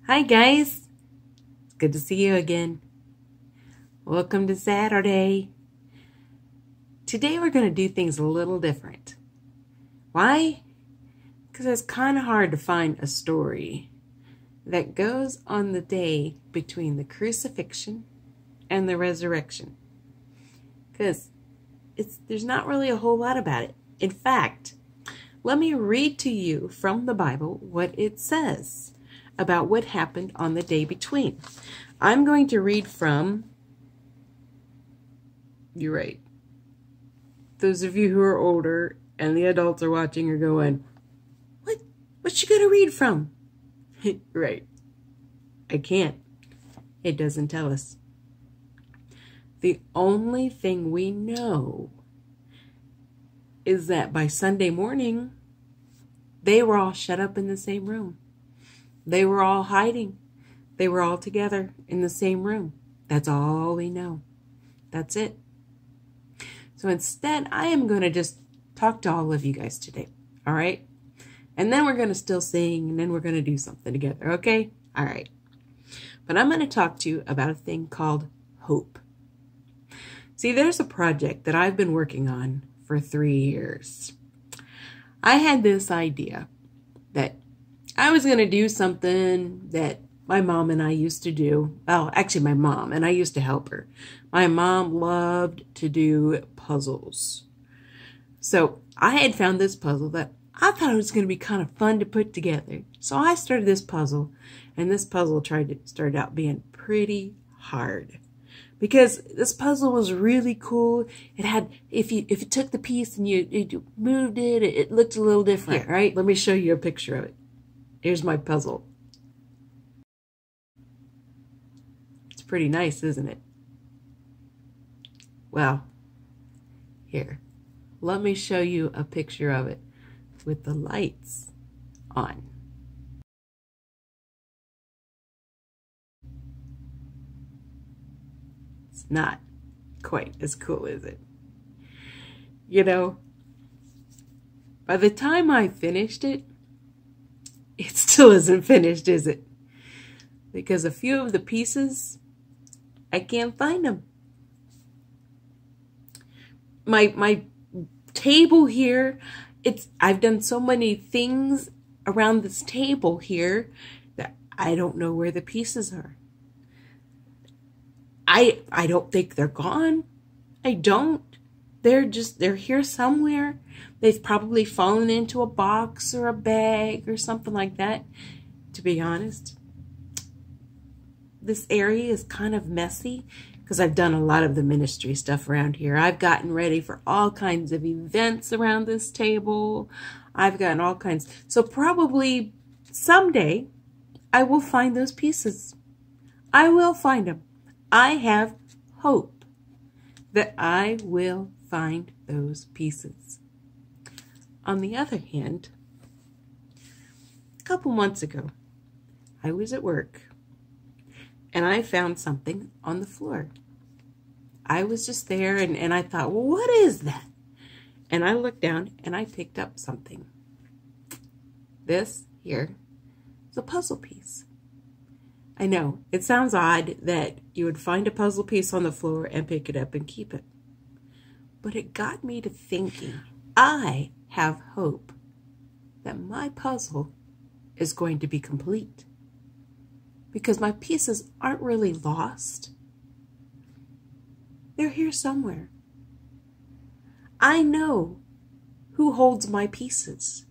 Hi guys, it's good to see you again. Welcome to Saturday. Today we're going to do things a little different. Why? Because it's kind of hard to find a story that goes on the day between the crucifixion and the resurrection. Because there's not really a whole lot about it. In fact, let me read to you from the Bible what it says about what happened on the day between. I'm going to read from, you're right, those of you who are older and the adults are watching are going, what's she going to read from? Right, I can't. It doesn't tell us. The only thing we know is that by Sunday morning, they were all shut up in the same room. They were all hiding. They were all together in the same room. That's all we know. That's it. So instead, I am going to just talk to all of you guys today. All right? And then we're going to still sing, and then we're going to do something together. Okay? All right. But I'm going to talk to you about a thing called hope. See, there's a project that I've been working on for 3 years. I had this idea that I was going to do something that my mom and I used to do. Well, actually my mom, and I used to help her. My mom loved to do puzzles. So I had found this puzzle that I thought it was going to be kind of fun to put together. So I started this puzzle, and this puzzle started out being pretty hard. Because this puzzle was really cool. It had, if you took the piece and you moved it, it looked a little different, here, right? Let me show you a picture of it. Here's my puzzle. It's pretty nice, isn't it? Well, here, let me show you a picture of it with the lights on. It's not quite as cool, is it? You know, by the time I finished it, it still isn't finished, is it? Because a few of the pieces, I can't find them. My table here, I've done so many things around this table here that I don't know where the pieces are. I don't think they're gone. I don't. They're here somewhere. They've probably fallen into a box or a bag or something like that. To be honest, this area is kind of messy because I've done a lot of the ministry stuff around here. I've gotten ready for all kinds of events around this table. I've gotten all kinds. So probably someday I will find those pieces. I will find them. I have hope that I will find those pieces. On the other hand, a couple months ago, I was at work and I found something on the floor. I was just there and I thought, well, what is that? And I looked down and I picked up something. This here is a puzzle piece. I know, it sounds odd that you would find a puzzle piece on the floor and pick it up and keep it. But it got me to thinking, I have hope that my puzzle is going to be complete. Because my pieces aren't really lost. They're here somewhere. I know who holds my pieces.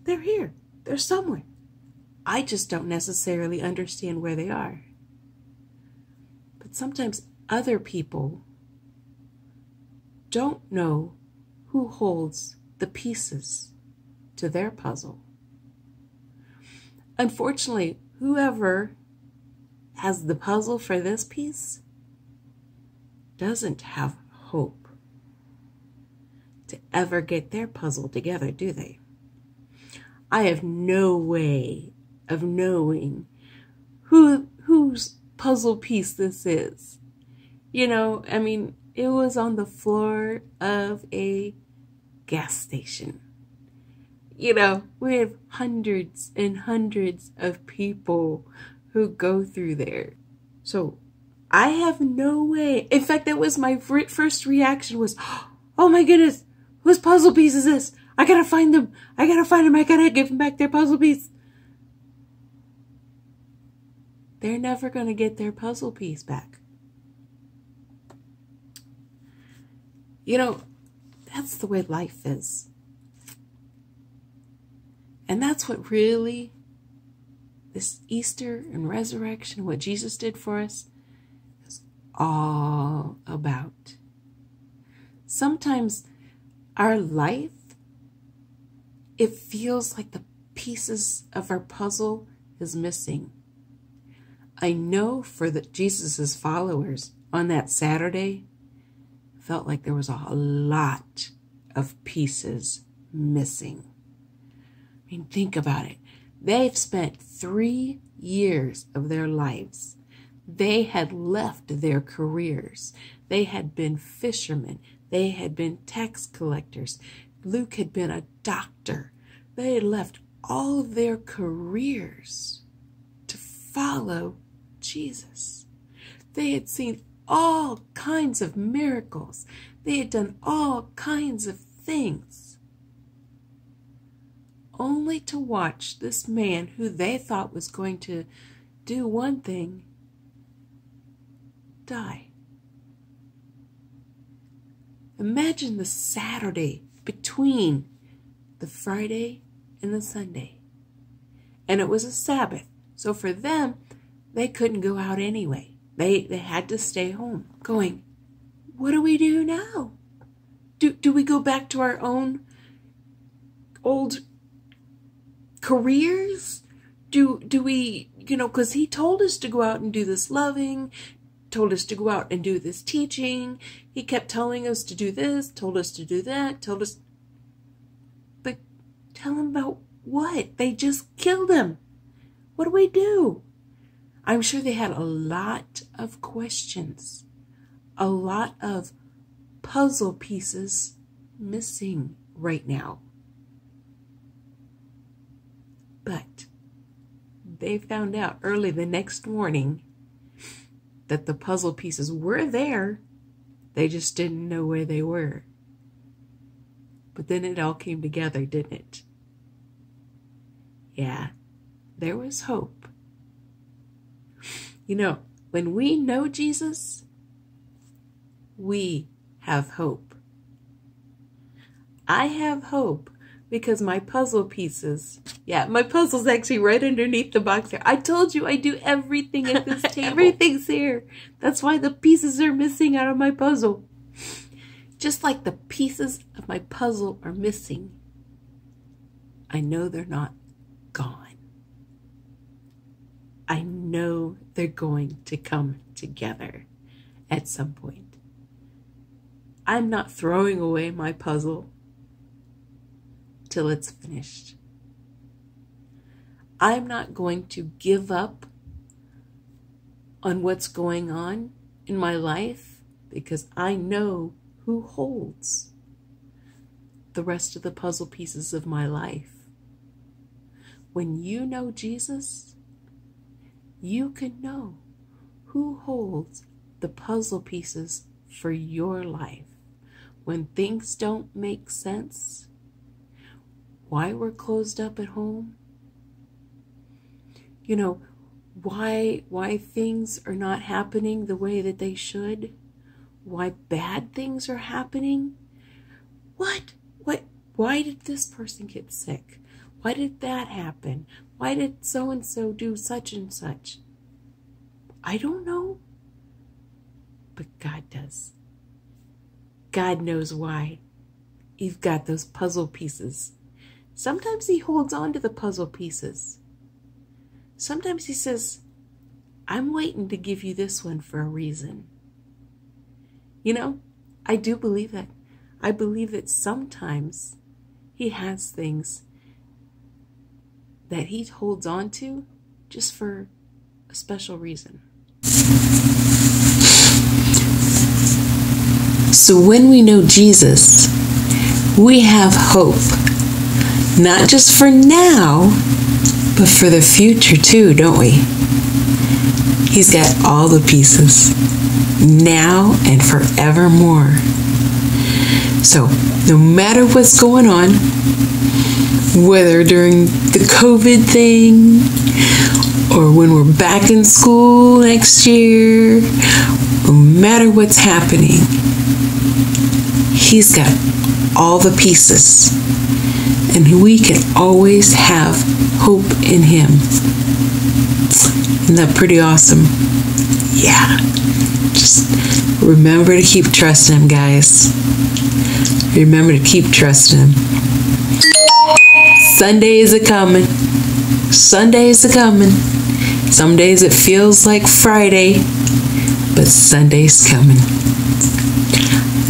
They're here. They're somewhere. I just don't necessarily understand where they are. But sometimes other people don't know who holds the pieces to their puzzle. Unfortunately, whoever has the puzzle for this piece doesn't have hope to ever get their puzzle together, do they? I have no way of knowing whose puzzle piece this is. You know, I mean, it was on the floor of a gas station. We have hundreds and hundreds of people who go through there. So I have no way. In fact, that was my first reaction was, oh my goodness, whose puzzle piece is this? I gotta find them. I gotta give them back their puzzle piece. They're never gonna get their puzzle piece back. That's the way life is. And that's what really this Easter and resurrection, what Jesus did for us, is all about. Sometimes our life, it feels like the pieces of our puzzle is missing. I know for Jesus's followers on that Saturday, felt like there was a lot of pieces missing. I mean, think about it. They've spent 3 years of their lives. They had left their careers. They had been fishermen. They had been tax collectors. Luke had been a doctor. They had left all of their careers to follow Jesus. They had seen all kinds of miracles. They had done all kinds of things, only to watch this man who they thought was going to do one thing die. Imagine the Saturday between the Friday and the Sunday. And it was a Sabbath. So for them, they couldn't go out anyway. They had to stay home, going, what do we do now? Do we go back to our own old careers? Do we, because he told us to go out and do this loving, told us to go out and do this teaching. He kept telling us to do this, told us to do that, but tell him about what? They just killed him. What do we do? I'm sure they had a lot of questions, a lot of puzzle pieces missing right now. But they found out early the next morning that the puzzle pieces were there. They just didn't know where they were. But then it all came together, didn't it? Yeah, there was hope. When we know Jesus, we have hope. I have hope because my puzzle pieces, my puzzle's actually right underneath the box there. I told you I do everything at this table. Everything's here. That's why the pieces are missing out of my puzzle. Just like the pieces of my puzzle are missing, I know they're not gone. I know they're going to come together at some point. I'm not throwing away my puzzle till it's finished. I'm not going to give up on what's going on in my life because I know who holds the rest of the puzzle pieces of my life. When you know Jesus, you can know who holds the puzzle pieces for your life. When things don't make sense, why we're closed up at home, why things are not happening the way that they should, why bad things are happening. Why did this person get sick? Why did that happen? Why did so-and-so do such and such? I don't know. But God does. God knows why. You've got those puzzle pieces. Sometimes he holds on to the puzzle pieces. Sometimes he says, I'm waiting to give you this one for a reason. I do believe that. I believe that sometimes he has things that he holds on to just for a special reason. So when we know Jesus, we have hope Not just for now, but for the future too, don't we? He's got all the pieces, now and forevermore. So, no matter what's going on, whether during the COVID thing, or when we're back in school next year, no matter what's happening, He's got all the pieces, and we can always have hope in Him. Isn't that pretty awesome? Yeah. Just remember to keep trusting Him, guys. Remember to keep trusting Him. Sundays are coming. Sundays are coming. Some days it feels like Friday, but Sunday's coming.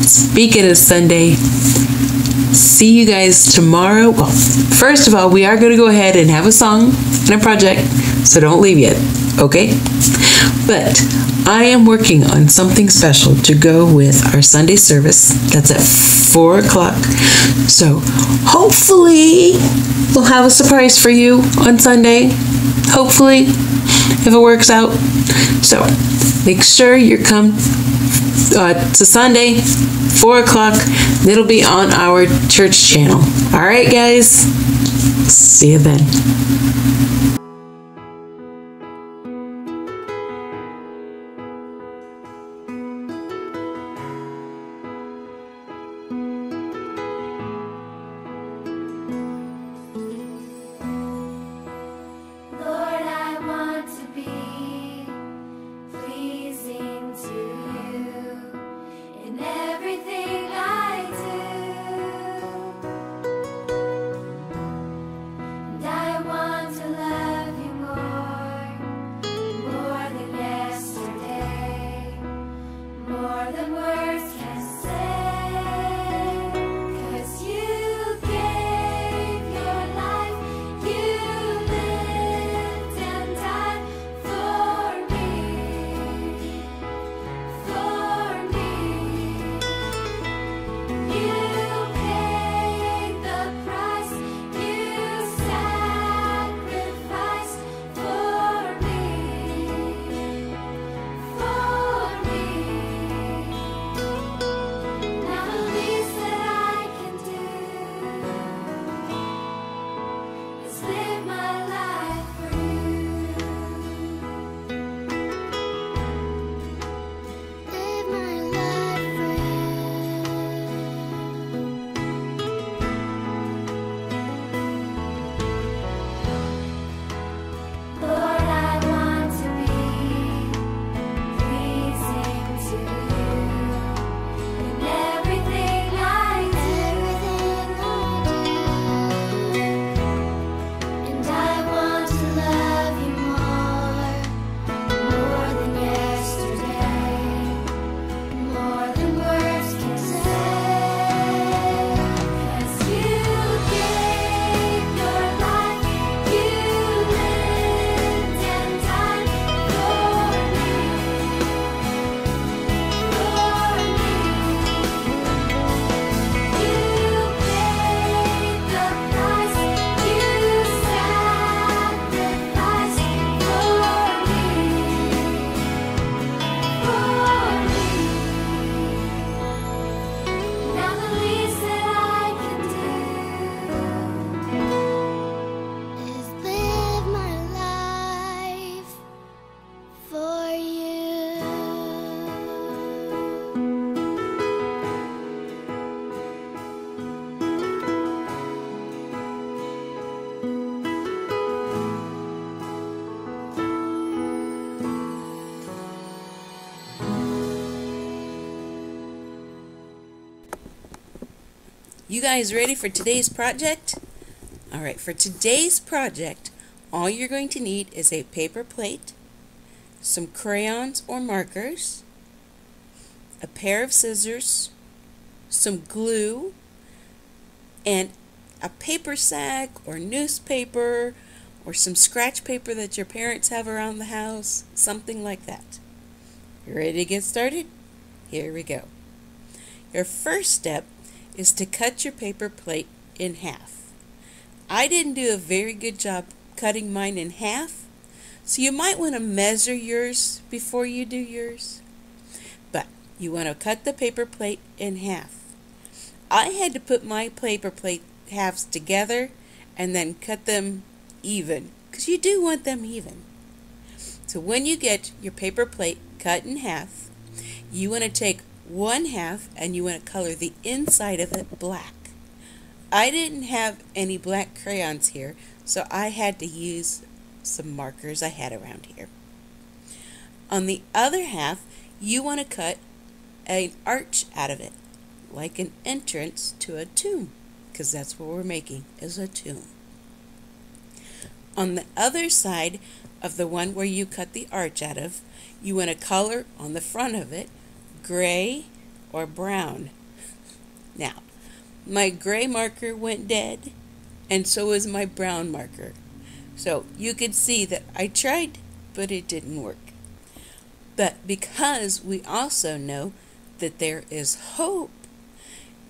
Speaking of Sunday, see you guys tomorrow. Well, first of all, we are going to go ahead and have a song and a project, so don't leave yet, okay? But I am working on something special to go with our Sunday service. That's at 4 o'clock. So hopefully we'll have a surprise for you on Sunday. Hopefully, if it works out. So make sure you come to Sunday, 4 o'clock. It'll be on our church channel. All right, guys. See you then. You guys ready for today's project? All right, for today's project, all you're going to need is a paper plate, some crayons or markers, a pair of scissors, some glue, and a paper sack or newspaper or some scratch paper that your parents have around the house, something like that. You ready to get started? Here we go. Your first step is to cut your paper plate in half. I didn't do a very good job cutting mine in half, so you might want to measure yours before you do yours. But you want to cut the paper plate in half. I had to put my paper plate halves together and then cut them even, because you do want them even. So when you get your paper plate cut in half, you want to take one half and you want to color the inside of it black. I didn't have any black crayons here, so I had to use some markers I had around here. On the other half, you want to cut an arch out of it, like an entrance to a tomb, because that's what we're making, is a tomb. On the other side of the one where you cut the arch out of, you want to color on the front of it gray or brown. Now, my gray marker went dead, and so is my brown marker. So you could see that I tried, but it didn't work. But because we also know that there is hope,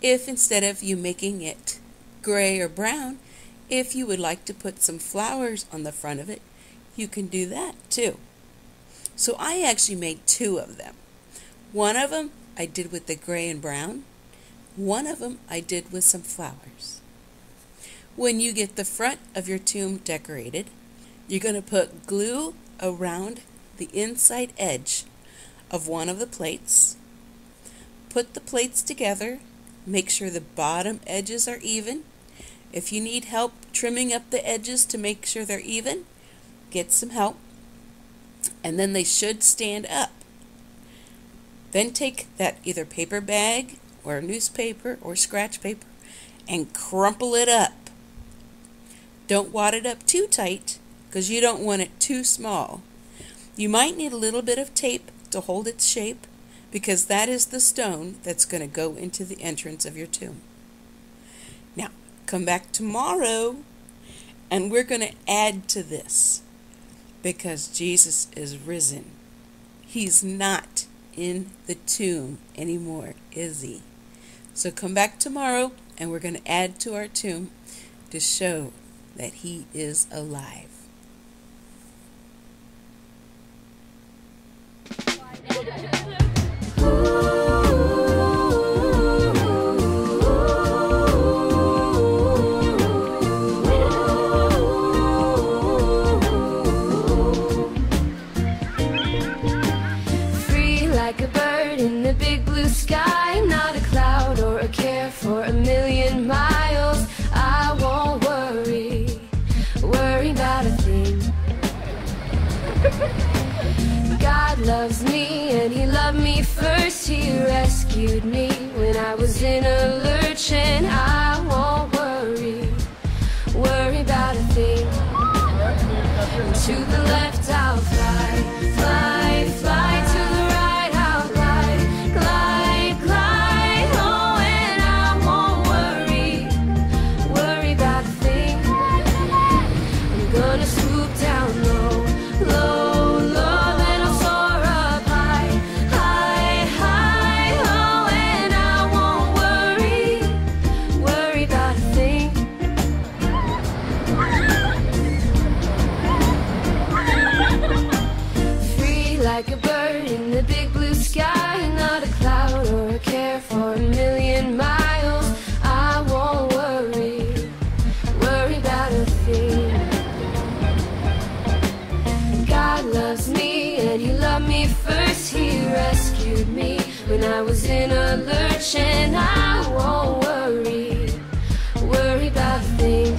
if instead of you making it gray or brown, if you would like to put some flowers on the front of it, you can do that too. So I actually made two of them. One of them I did with the gray and brown. One of them I did with some flowers. When you get the front of your tomb decorated, you're going to put glue around the inside edge of one of the plates. Put the plates together. Make sure the bottom edges are even. If you need help trimming up the edges to make sure they're even, get some help. And then they should stand up. Then take that either paper bag or newspaper or scratch paper and crumple it up. Don't wad it up too tight because you don't want it too small. You might need a little bit of tape to hold its shape because that is the stone that's going to go into the entrance of your tomb. Now, come back tomorrow and we're going to add to this because Jesus is risen. He's not in the tomb anymore, is he? So come back tomorrow and we're going to add to our tomb to show that he is alive. Free like a bird in the big blue sky, not a cloud or a care for a million miles. I won't worry about a thing. God loves me and he loved me first. He rescued me when I was in a lurch, and I won't worry about a thing. To the left I'll fly, fly, fly. To the right I'll glide, glide, glide. Oh, and I won't worry about a thing. I'm gonna swoop down low, low, low. Then I'll soar up high, high, high. Oh, and I won't worry about a thing. Free like a bird in the big blue sky, not a cloud or a care for a million miles. I won't worry about a thing. God loves me and he loved me first. He rescued me when I was in a lurch, and I won't worry about a thing.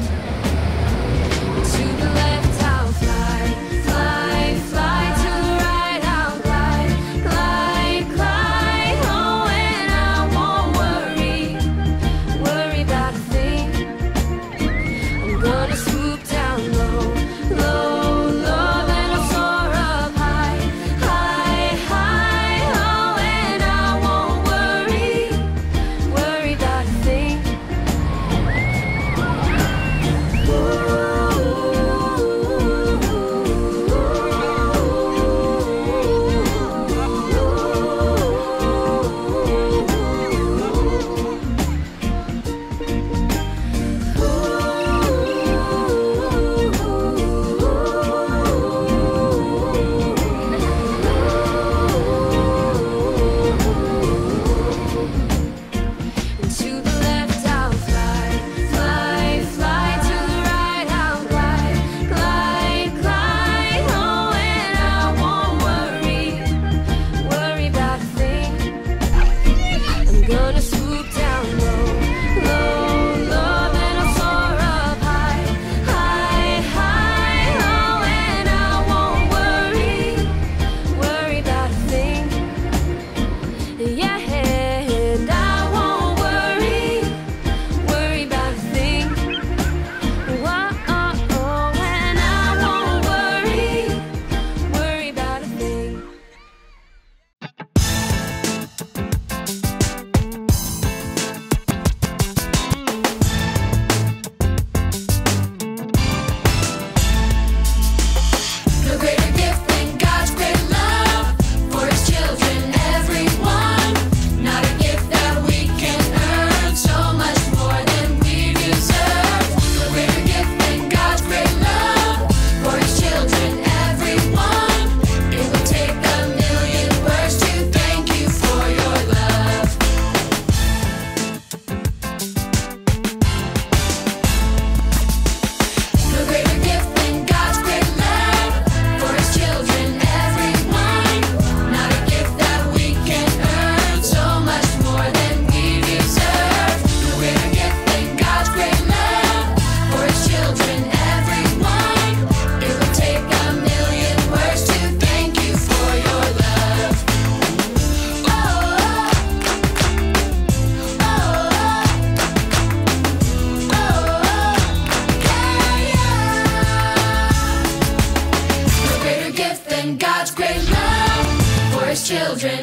To the left I'll fly, fly, fly. To the right I'll glide, glide, glide. Oh, and I won't worry about a thing. I'm gonna swoop down low, low, low. Then I'll soar up high, high, high. Oh, and I won't children.